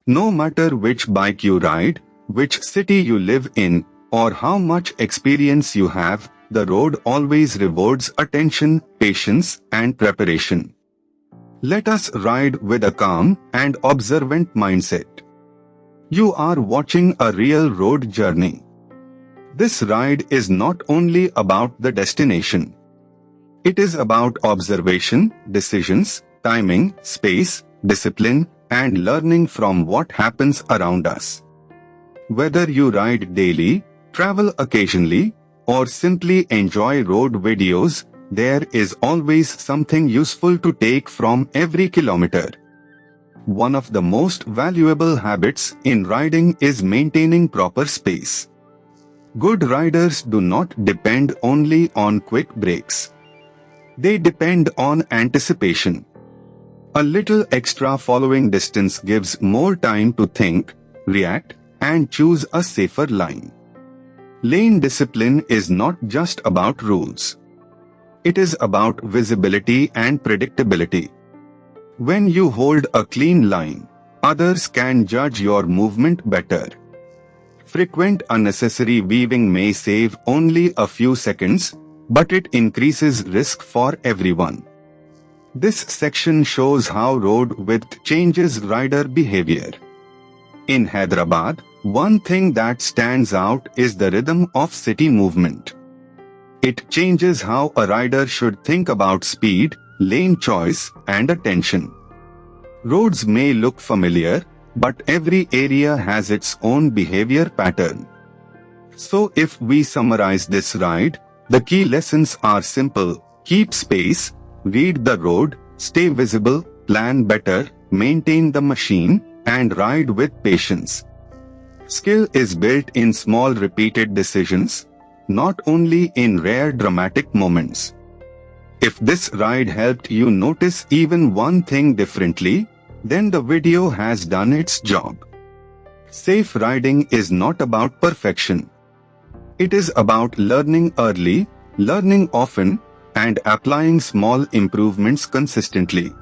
No matter which bike you ride, which city you live in, or how much experience you have, the road always rewards attention, patience, and preparation. Let us ride with a calm and observant mindset. You are watching a real road journey. This ride is not only about the destination. It is about observation, decisions, timing, space, discipline, and learning from what happens around us. Whether you ride daily, travel occasionally, or simply enjoy road videos, there is always something useful to take from every kilometer. One of the most valuable habits in riding is maintaining proper space. Good riders do not depend only on quick breaks. They depend on anticipation. A little extra following distance gives more time to think, react, and choose a safer line. Lane discipline is not just about rules. It is about visibility and predictability. When you hold a clean line, others can judge your movement better. Frequent unnecessary weaving may save only a few seconds, but it increases risk for everyone. This section shows how road width changes rider behavior. In Hyderabad, one thing that stands out is the rhythm of city movement. It changes how a rider should think about speed, lane choice, and attention. Roads may look familiar, but every area has its own behavior pattern. So if we summarize this ride, the key lessons are simple: keep space, read the road, stay visible, plan better, maintain the machine, and ride with patience. Skill is built in small repeated decisions, not only in rare dramatic moments. If this ride helped you notice even one thing differently, then the video has done its job. Safe riding is not about perfection. It is about learning early, learning often, and applying small improvements consistently.